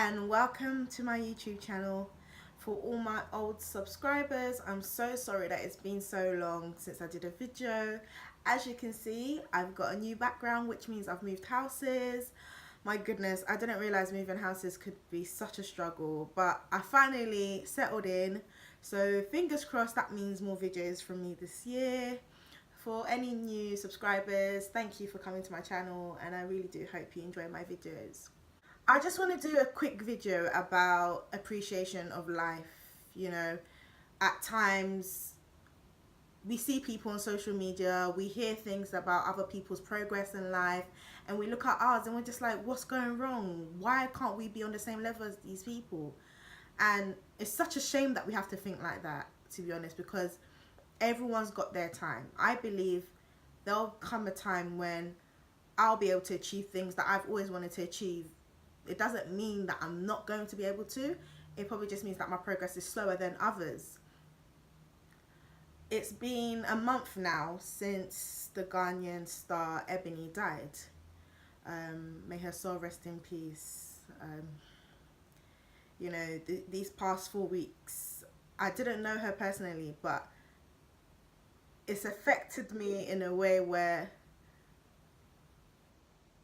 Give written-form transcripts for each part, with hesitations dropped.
and welcome to my YouTube channel. For all my old subscribers, I'm so sorry that it's been so long since I did a video. As you can see, I've got a new background, which means I've moved houses. My goodness, I didn't realize moving houses could be such a struggle, but I finally settled in. So fingers crossed, that means more videos from me this year. For any new subscribers, thank you for coming to my channel, and I really do hope you enjoy my videos. I just want to do a quick video about appreciation of life. You know, at times we see people on social media, we hear things about other people's progress in life, and we look at ours and we're just like, what's going wrong? Why can't we be on the same level as these people? And it's such a shame that we have to think like that, to be honest, because everyone's got their time. I believe there'll come a time when I'll be able to achieve things that I've always wanted to achieve. It doesn't mean that I'm not going to be able to. It probably just means that my progress is slower than others. It's been a month now since the Ghanaian star Ebony died. May her soul rest in peace. You know, these past 4 weeks, I didn't know her personally, but it's affected me in a way where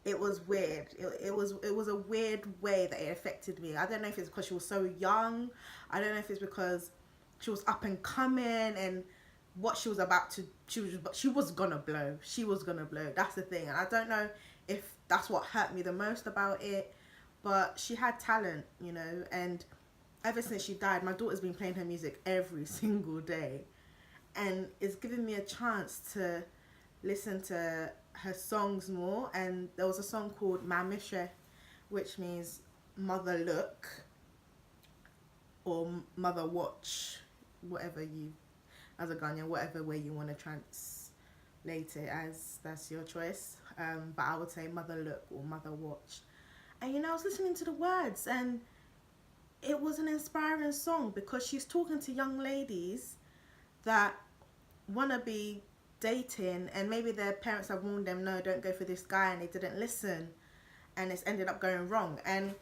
it was weird. It was a weird way that it affected me. I don't know if it's because she was so young. I don't know if it's because she was up and coming and what she was about to, she was gonna blow. She was gonna blow. That's the thing. And I don't know if that's what hurt me the most about it, but she had talent, you know, and ever since she died, my daughter's been playing her music every single day, and it's given me a chance to listen to her songs more. And there was a song called Mamishe, which means mother look or mother watch, whatever you, as a Ghanaian, whatever way you want to translate it as, that's your choice. But I would say mother look or mother watch. And you know, I was listening to the words and it was an inspiring song because she's talking to young ladies that want to be dating, and maybe their parents have warned them, no, don't go for this guy, and they didn't listen, and it's ended up going wrong. And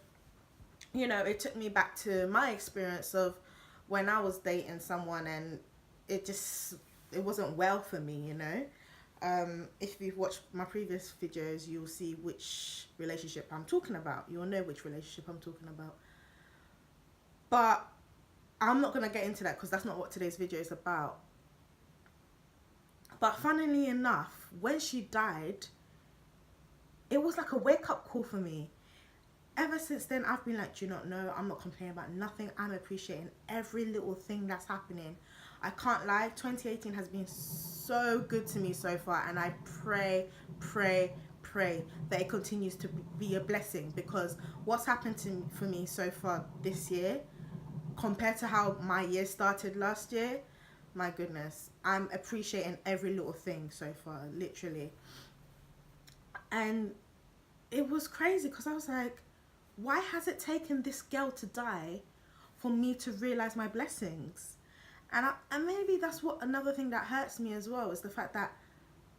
you know, it took me back to my experience of when I was dating someone and it wasn't well for me, you know. If you've watched my previous videos, you'll see which relationship I'm talking about. You'll know which relationship I'm talking about. But I'm not going to get into that because that's not what today's video is about. But funnily enough, when she died, it was like a wake-up call for me. Ever since then, I've been like, do you not know, I'm not complaining about nothing. I'm appreciating every little thing that's happening. I can't lie, 2018 has been so good to me so far, and I pray that it continues to be a blessing, because what's happened for me so far this year, compared to how my year started last year, my goodness, I'm appreciating every little thing so far, literally. And it was crazy because I was like, why has it taken this girl to die for me to realize my blessings? And maybe that's what another thing that hurts me as well, is the fact that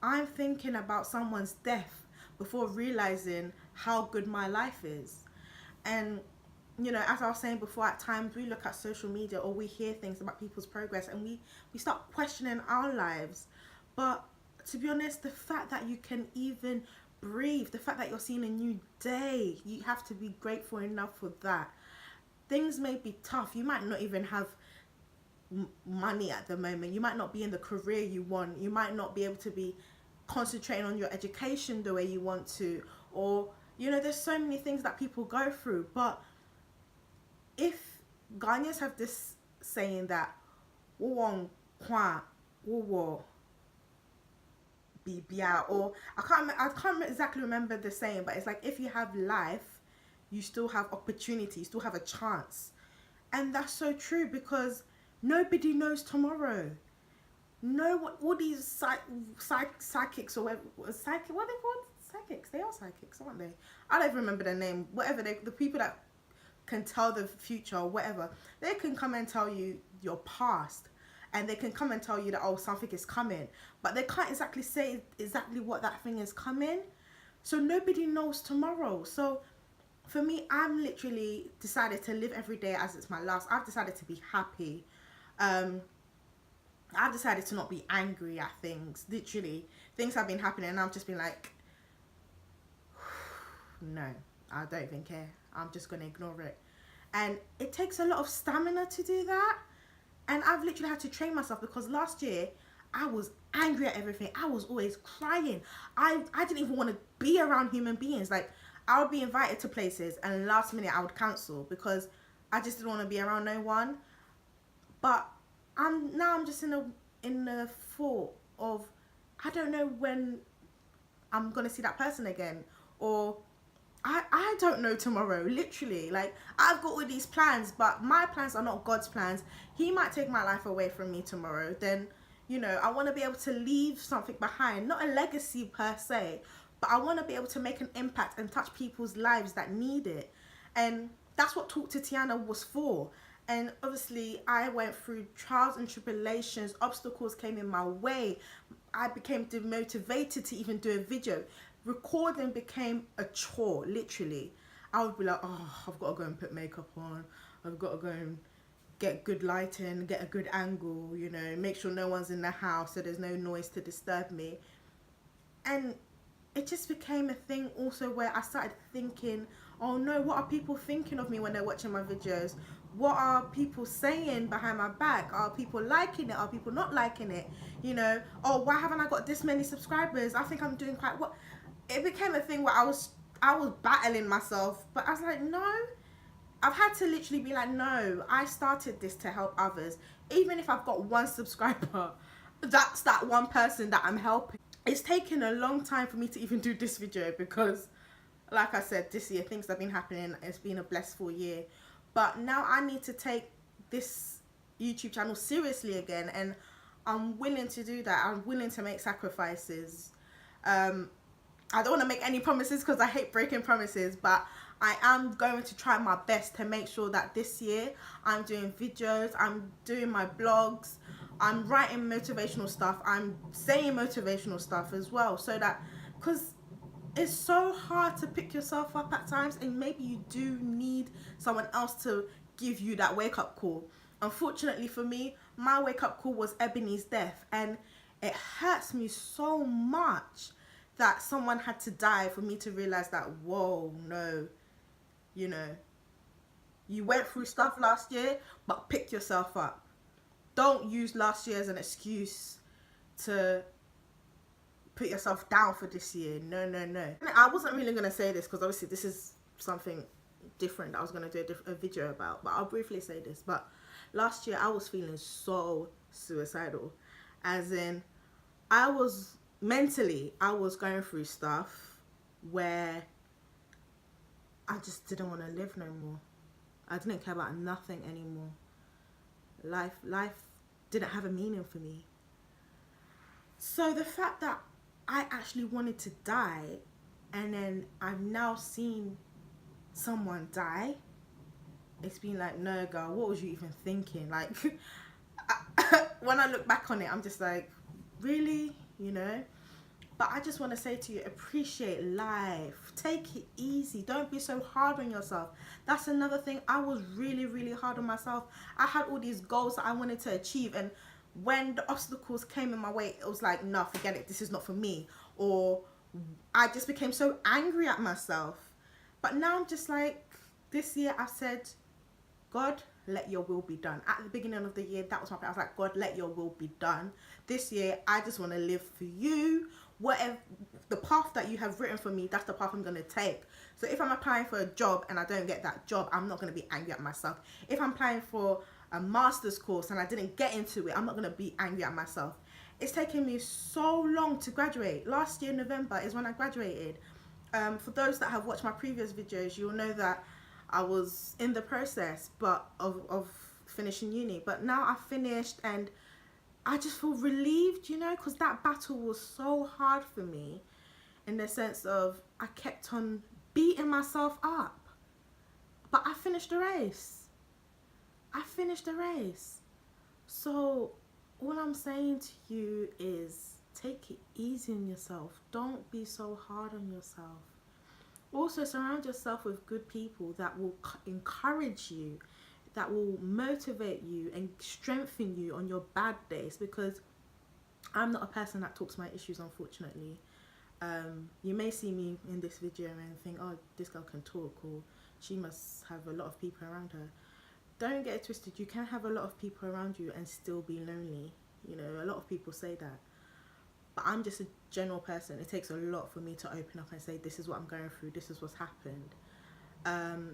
I'm thinking about someone's death before realizing how good my life is. And you know, as I was saying before, at times we look at social media or we hear things about people's progress and we start questioning our lives. But to be honest, the fact that you can even breathe, the fact that you're seeing a new day, you have to be grateful enough for that. Things may be tough. You might not even have money at the moment. You might not be in the career you want. You might not be able to be concentrating on your education the way you want to. Or, you know, there's so many things that people go through. But if Ghanaians have this saying that or I can't exactly remember the saying, but it's like, if you have life, you still have opportunity, you still have a chance. And that's so true, because nobody knows tomorrow. No, all these psychics or what are they called? Psychics. They are psychics, aren't they? I don't even remember their name. Whatever, the people that can tell the future or whatever, they can come and tell you your past, and they can come and tell you that, oh, something is coming, but they can't exactly say exactly what that thing is coming. So nobody knows tomorrow. So for me, I'm literally decided to live every day as it's my last. I've decided to be happy. Um, I've decided to not be angry at things. Literally, things have been happening, and I've just been like, no, I don't even care. I'm just gonna ignore it. And it takes a lot of stamina to do that. And I've literally had to train myself, because last year I was angry at everything. I was always crying. I didn't even want to be around human beings. Like, I would be invited to places and last minute I would cancel because I just didn't want to be around no one. But I'm just in the thought of, I don't know when I'm gonna see that person again, or I don't know tomorrow, literally. Like, I've got all these plans, but my plans are not God's plans. He might take my life away from me tomorrow. Then, I want to be able to leave something behind. Not a legacy per se, but I want to be able to make an impact and touch people's lives that need it. And that's what Talk2tiana was for. And obviously, I went through trials and tribulations. Obstacles came in my way. I became demotivated to even do a video. Recording became a chore, literally. I would be like, oh, I've got to go and put makeup on. I've got to go and get good lighting, get a good angle, make sure no one's in the house so there's no noise to disturb me. And it just became a thing also where I started thinking, oh no, what are people thinking of me when they're watching my videos? What are people saying behind my back? Are people liking it? Are people not liking it? Oh, why haven't I got this many subscribers? I think I'm doing quite well. It became a thing where I was battling myself, but I was like, no, I've had to literally be like, no, I started this to help others. Even if I've got one subscriber, that's that one person that I'm helping. It's taken a long time for me to even do this video because, like I said, this year things have been happening. It's been a blissful year, but now I need to take this YouTube channel seriously again, and I'm willing to do that. I'm willing to make sacrifices. I don't want to make any promises because I hate breaking promises, but I am going to try my best to make sure that this year I'm doing videos, I'm doing my blogs, I'm writing motivational stuff, I'm saying motivational stuff as well, so that, because it's so hard to pick yourself up at times, and maybe you do need someone else to give you that wake up call. Unfortunately for me, my wake up call was Ebony's death, and it hurts me so much that someone had to die for me to realize that, whoa, no, you went through stuff last year, but pick yourself up. Don't use last year as an excuse to put yourself down for this year. No, no, no. I wasn't really going to say this because obviously this is something different that I was going to do a video about, but I'll briefly say this. But last year I was feeling so suicidal, as in I was going through stuff where I just didn't want to live no more. I didn't care about nothing anymore. Life didn't have a meaning for me. So the fact that I actually wanted to die, and then I've now seen someone die, it's been like, no girl, what was you even thinking? Like, when I look back on it, I'm just like, really? But I just want to say to you, appreciate life. Take it easy. Don't be so hard on yourself. That's another thing. I was really, really hard on myself. I had all these goals that I wanted to achieve, and when the obstacles came in my way, it was like, no, forget it. This is not for me. Or I just became so angry at myself. But now I'm just like, this year I've said, God, let your will be done. At the beginning of the year, that was my plan. I was like, God, let your will be done. This year, I just want to live for you. Whatever the path that you have written for me, that's the path I'm going to take. So if I'm applying for a job and I don't get that job, I'm not going to be angry at myself. If I'm applying for a master's course and I didn't get into it, I'm not going to be angry at myself. It's taken me so long to graduate. Last year, November, is when I graduated. For those that have watched my previous videos, you'll know that I was in the process of finishing uni. But now I've finished, and I just feel relieved, because that battle was so hard for me, in the sense of I kept on beating myself up. But I finished the race. So all I'm saying to you is, take it easy on yourself. Don't be so hard on yourself. Also, surround yourself with good people that will encourage you, that will motivate you and strengthen you on your bad days, because I'm not a person that talks my issues, unfortunately. You may see me in this video and think, oh, this girl can talk, or she must have a lot of people around her. Don't get it twisted. You can have a lot of people around you and still be lonely. You know, a lot of people say that. But I'm just a general person. It takes a lot for me to open up and say, this is what I'm going through, this is what's happened.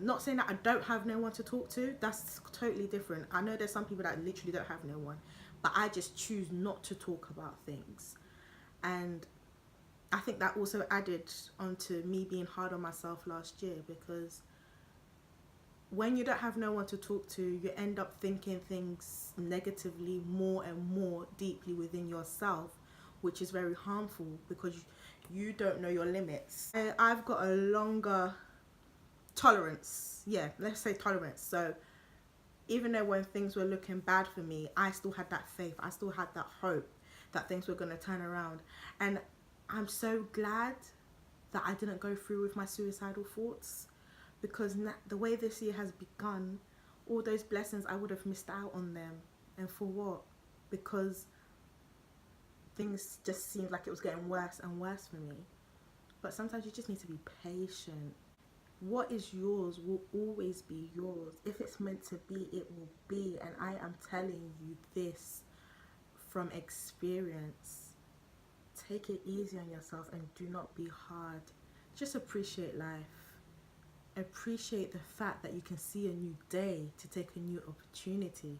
Not saying that I don't have no one to talk to. That's totally different. I know there's some people that literally don't have no one, but I just choose not to talk about things. And I think that also added onto me being hard on myself last year, because when you don't have no one to talk to, you end up thinking things negatively more and more deeply within yourself, which is very harmful because you don't know your limits. I've got a longer tolerance. Yeah, let's say tolerance. So even though when things were looking bad for me, I still had that faith. I still had that hope that things were going to turn around. And I'm so glad that I didn't go through with my suicidal thoughts, because the way this year has begun, all those blessings, I would have missed out on them. And for what? Because things just seemed like it was getting worse and worse for me. But sometimes you just need to be patient. What is yours will always be yours. If it's meant to be, it will be. And I am telling you this from experience. Take it easy on yourself and do not be hard. Just appreciate life. Appreciate the fact that you can see a new day to take a new opportunity.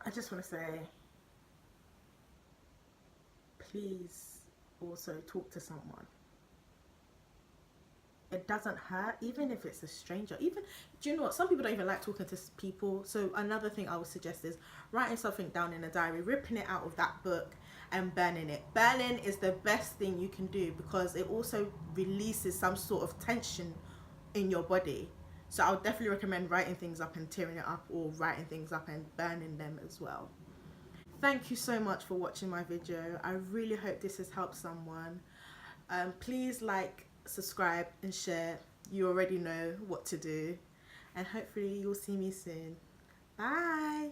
I just want to say, please also talk to someone. It doesn't hurt, even if it's a stranger. Even, do you know what, some people don't even like talking to people. So another thing I would suggest is writing something down in a diary, ripping it out of that book and burning it. Burning is the best thing you can do, because it also releases some sort of tension in your body. So I would definitely recommend writing things up and tearing it up, or writing things up and burning them as well. Thank you so much for watching my video. I really hope this has helped someone. Please like, subscribe and share. You already know what to do, and hopefully you'll see me soon. Bye.